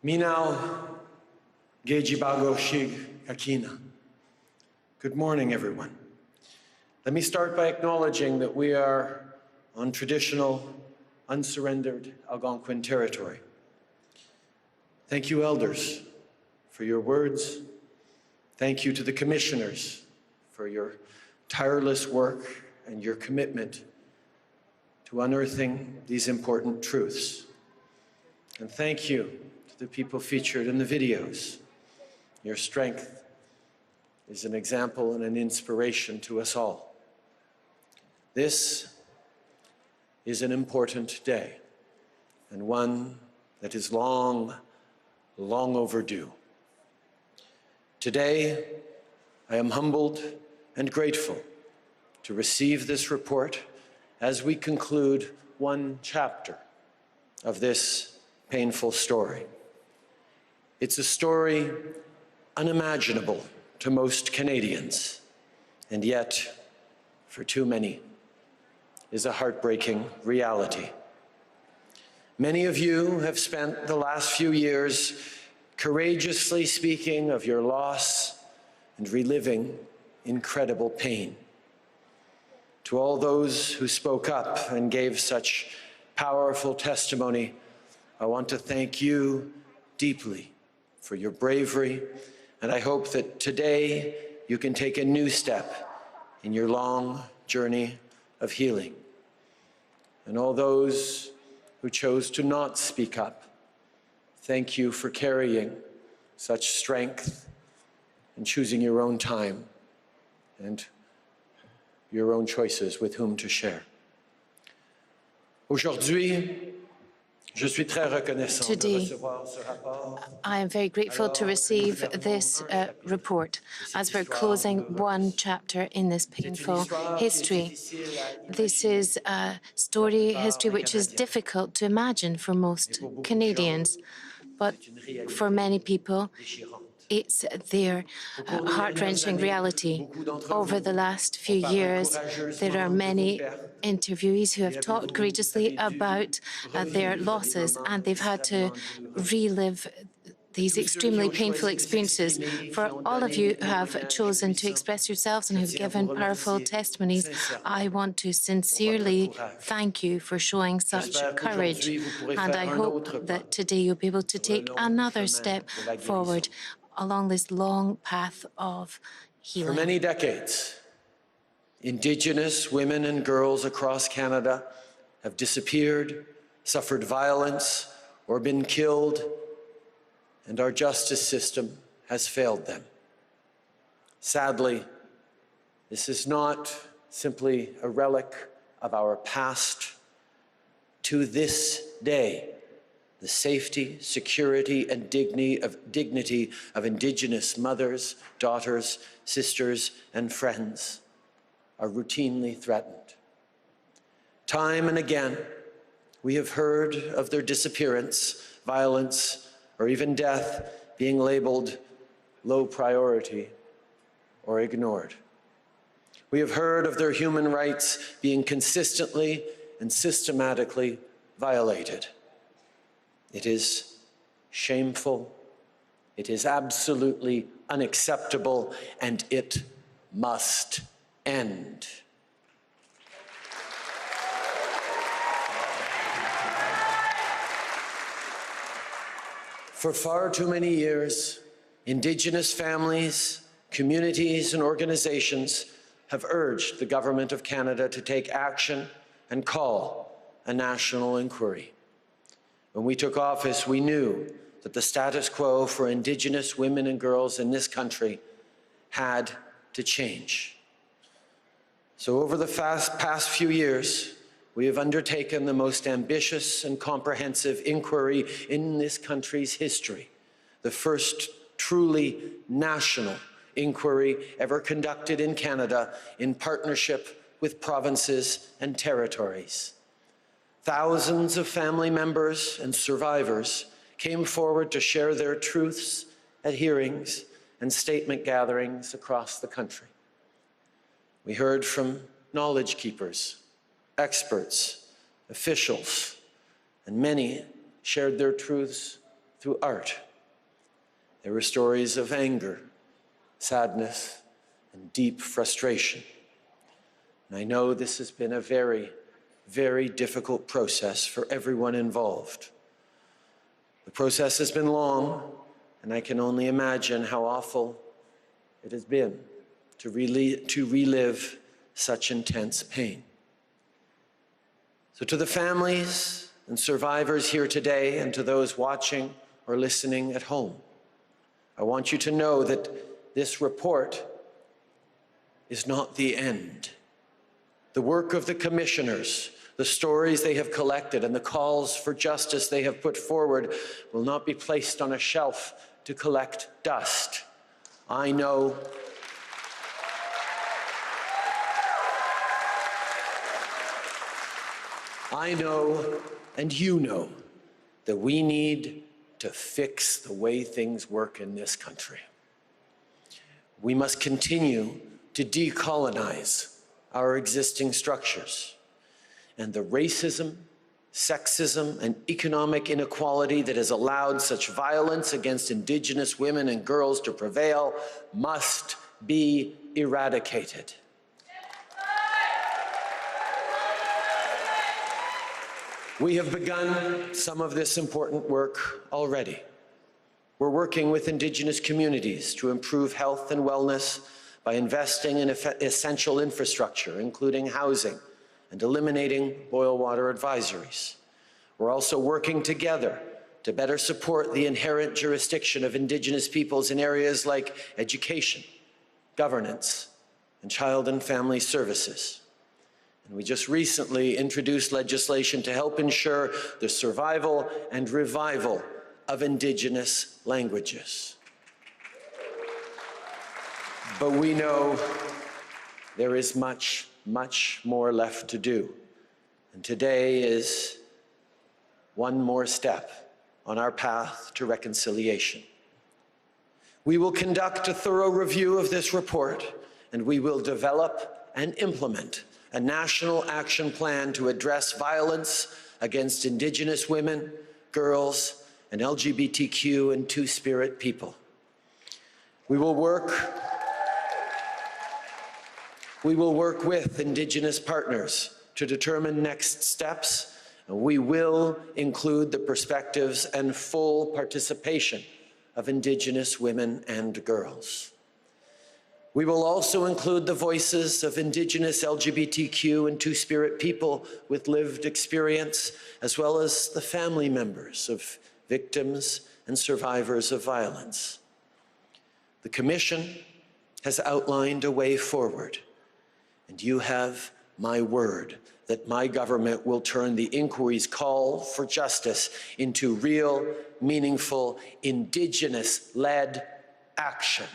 Minau Gejibago Shig Kakina. Good morning, everyone. Let me start by acknowledging that we are on traditional, unsurrendered Algonquin territory. Thank you, elders, for your words. Thank you to the commissioners for your tireless work and your commitment to unearthing these important truths. And thank you to the people featured in the videos. Your strength is an example and an inspiration to us all. This is an important day, and one that is long, long overdue. Today, I am humbled and grateful to receive this report as we conclude one chapter of this painful story. It's a story unimaginable to most Canadians, and yet, for too many, is a heartbreaking reality. Many of you have spent the last few years courageously speaking of your loss and reliving incredible pain. To all those who spoke up and gave such powerful testimony, I want to thank you deeply for your bravery, and I hope that today you can take a new step in your long journey of healing. And all those who chose to not speak up, thank you for carrying such strength and choosing your own time and your own choices with whom to share. Aujourd'hui, je suis très reconnaissant de recevoir ce rapport. I am very grateful to receive this report as we're closing one chapter in this painful history. This is a history which is difficult to imagine for most Canadians, but for many people, it's their heart-wrenching reality. Over the last few years, there are many interviewees who have talked courageously about their losses, and they've had to relive these extremely painful experiences. For all of you who have chosen to express yourselves and who've given powerful testimonies, I want to sincerely thank you for showing such courage. And I hope that today you'll be able to take another step forward along this long path of healing. For many decades, Indigenous women and girls across Canada have disappeared, suffered violence, or been killed, and our justice system has failed them. Sadly, this is not simply a relic of our past. To this day, the safety, security, and dignity of Indigenous mothers, daughters, sisters, and friends are routinely threatened. Time and again, we have heard of their disappearance, violence, or even death being labeled low priority or ignored. We have heard of their human rights being consistently and systematically violated. It is shameful, it is absolutely unacceptable, and it must end. For far too many years, Indigenous families, communities, and organizations have urged the Government of Canada to take action and call a national inquiry. When we took office, we knew that the status quo for Indigenous women and girls in this country had to change. So over the past few years, we have undertaken the most ambitious and comprehensive inquiry in this country's history, the first truly national inquiry ever conducted in Canada in partnership with provinces and territories. Thousands of family members and survivors came forward to share their truths at hearings and statement gatherings across the country. We heard from knowledge keepers, experts, officials, and many shared their truths through art. There were stories of anger, sadness, and deep frustration. And I know this has been a very, very difficult process for everyone involved. The process has been long, and I can only imagine how awful it has been to relive such intense pain. So to the families and survivors here today, and to those watching or listening at home, I want you to know that this report is not the end. The work of the commissioners, the stories they have collected, and the calls for justice they have put forward will not be placed on a shelf to collect dust. I know and you know that we need to fix the way things work in this country. We must continue to decolonize our existing structures, and the racism, sexism, and economic inequality that has allowed such violence against Indigenous women and girls to prevail must be eradicated. We have begun some of this important work already. We're working with Indigenous communities to improve health and wellness by investing in essential infrastructure, including housing, and eliminating boil water advisories. We're also working together to better support the inherent jurisdiction of Indigenous peoples in areas like education, governance, and child and family services. And we just recently introduced legislation to help ensure the survival and revival of Indigenous languages. But we know there is much, much more left to do. And today is one more step on our path to reconciliation. We will conduct a thorough review of this report, and we will develop and implement a national action plan to address violence against Indigenous women, girls, and LGBTQ and Two-Spirit people. We will work with Indigenous partners to determine next steps, and we will include the perspectives and full participation of Indigenous women and girls. We will also include the voices of Indigenous LGBTQ and Two-Spirit people with lived experience, as well as the family members of victims and survivors of violence. The Commission has outlined a way forward, and you have my word that my government will turn the inquiry's call for justice into real, meaningful, Indigenous-led action.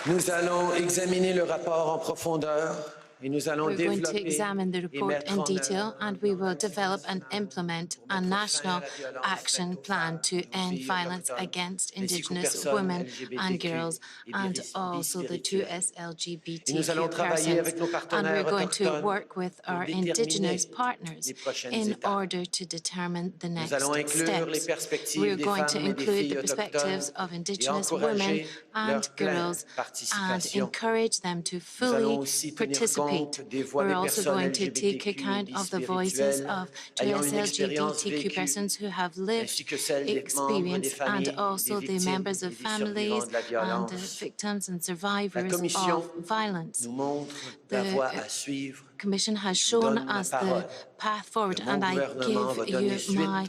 Nous allons examiner le rapport en profondeur et nous allons We're going to développer examine the et report mettre in en detail, œuvre and we will develop and implement a national action plan to end violence against Indigenous women and girls, and also the two LGBTQ persons. And we're going to work with our Indigenous partners in order to determine the next steps. We're going to include the perspectives of Indigenous women and girls and encourage them to fully participate. We're also going to take account of the voices of LGBTQ persons who have lived experience, and also the members of families and the victims and survivors of violence. The Commission has shown us the path forward, and I give you my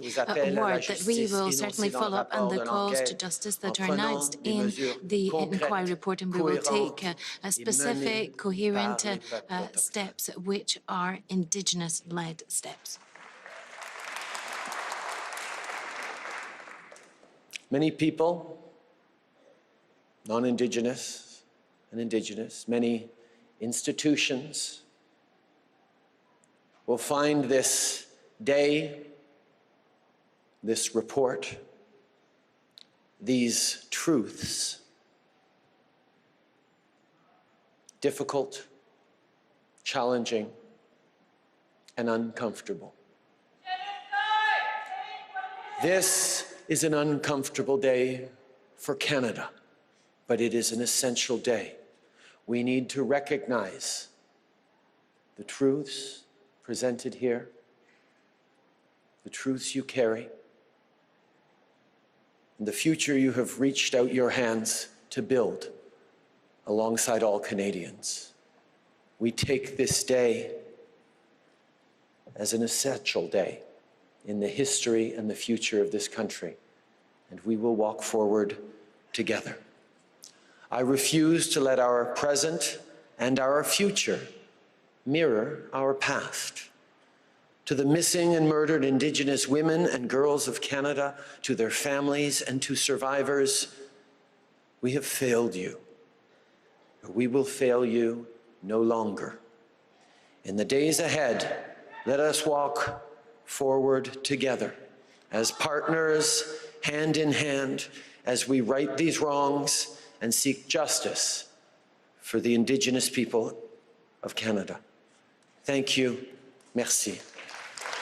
word that we will certainly follow up on the calls to justice that are announced in the inquiry report, and we will take specific, coherent steps which are Indigenous-led steps. Many people, non-Indigenous and Indigenous, many institutions will find this day, this report, these truths difficult, challenging, and uncomfortable. This is an uncomfortable day for Canada, but it is an essential day. We need to recognize the truths presented here, the truths you carry, and the future you have reached out your hands to build alongside all Canadians. We take this day as an essential day in the history and the future of this country, and we will walk forward together. I refuse to let our present and our future mirror our past. To the missing and murdered Indigenous women and girls of Canada, to their families and to survivors, we have failed you. We will fail you no longer. In the days ahead, let us walk forward together as partners, hand in hand, as we right these wrongs and seek justice for the Indigenous people of Canada. Thank you. Merci.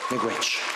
Miigwech.